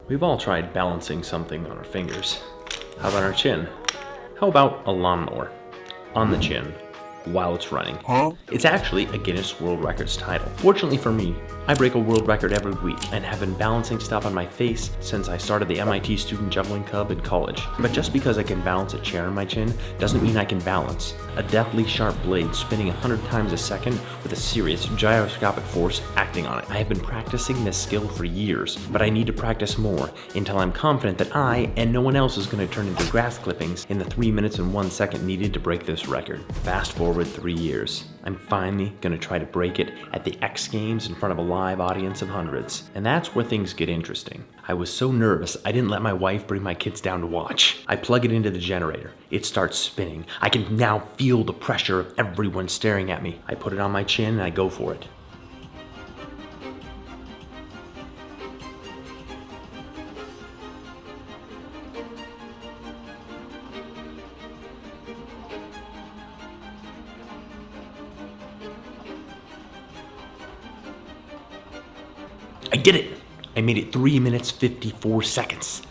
We've all tried balancing something on our fingers. How about our chin? How about a lawnmower? On the chin, while it's running. It's actually a Guinness World Records title. Fortunately for me, I break a world record every week and have been balancing stuff on my face since I started the MIT Student Juggling Club in college. But just because I can balance a chair on my chin doesn't mean I can balance a deathly sharp blade spinning 100 times a second with a serious gyroscopic force acting on it. I have been practicing this skill for years, but I need to practice more until I'm confident that I and no one else is going to turn into grass clippings in the 3 minutes and 1 second needed to break this record. Fast forward 3 years. I'm finally going to try to break it at the X Games in front of a live audience of hundreds. And that's where things get interesting. I was so nervous I didn't let my wife bring my kids down to watch. I plug it into the generator. It starts spinning. I can now feel the pressure of everyone staring at me. I put it on my chin and I go for it. I did it! I made it 3 minutes 54 seconds.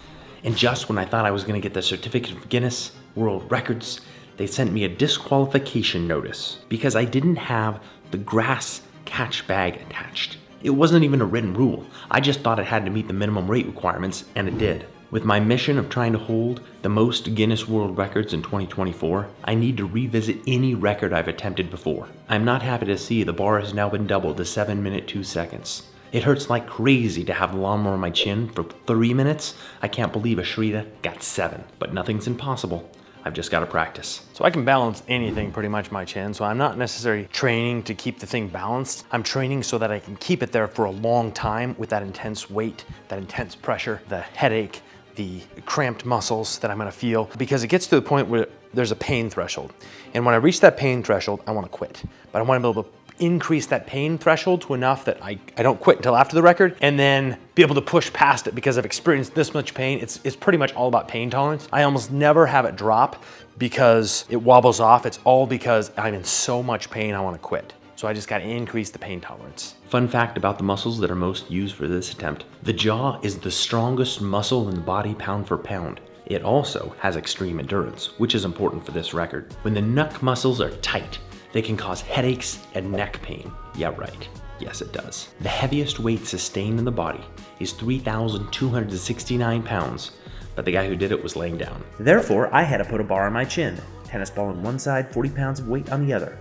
And just when I thought I was going to get the certificate of Guinness World Records, they sent me a disqualification notice because I didn't have the grass catch bag attached. It wasn't even a written rule. I just thought it had to meet the minimum rate requirements, and it did. With my mission of trying to hold the most Guinness World Records in 2024, I need to revisit any record I've attempted before. I'm not happy to see the bar has now been doubled to 7 minutes 2 seconds. It hurts like crazy to have the lawnmower on my chin for 3 minutes. I can't believe a Shrita got 7, but nothing's impossible. I've just got to practice. So I can balance anything pretty much my chin, so I'm not necessarily training to keep the thing balanced. I'm training so that I can keep it there for a long time with that intense weight, that intense pressure, the headache, the cramped muscles that I'm gonna feel, because it gets to the point where there's a pain threshold. And when I reach that pain threshold, I wanna quit. But I wanna be able to increase that pain threshold to enough that I don't quit until after the record, and then be able to push past it because I've experienced this much pain. It's pretty much all about pain tolerance. I almost never have it drop because it wobbles off. It's all because I'm in so much pain I wanna quit. So I just gotta increase the pain tolerance. Fun fact about the muscles that are most used for this attempt. The jaw is the strongest muscle in the body pound for pound. It also has extreme endurance, which is important for this record. When the neck muscles are tight, they can cause headaches and neck pain. Yeah, right. Yes, it does. The heaviest weight sustained in the body is 3,269 pounds, but the guy who did it was laying down. Therefore, I had to put a bar on my chin, tennis ball on one side, 40 pounds of weight on the other.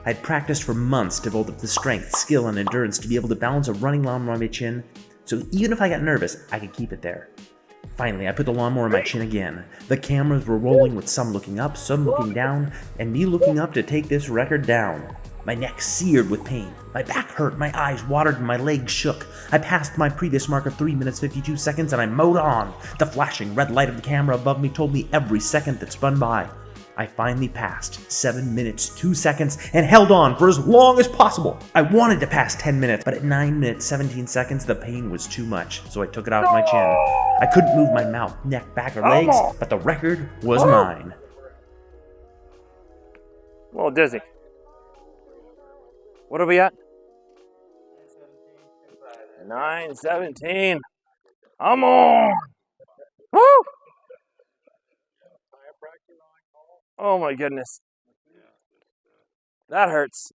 I'd practiced for months to build up the strength, skill, and endurance to be able to balance a running lawnmower on my chin, so even if I got nervous, I could keep it there. Finally, I put the lawnmower on my chin again. The cameras were rolling with some looking up, some looking down, and me looking up to take this record down. My neck seared with pain. My back hurt, my eyes watered, and my legs shook. I passed my previous mark of 3 minutes 52 seconds and I mowed on. The flashing red light of the camera above me told me every second that spun by. I finally passed 7 minutes 2 seconds and held on for as long as possible. I wanted to pass 10 minutes, but at 9 minutes 17 seconds, the pain was too much, so I took it out of my chin. I couldn't move my mouth, neck, back, or legs, but the record was mine. A little dizzy. What are we at? 9:17. I'm on. Woo! Oh my goodness. That hurts.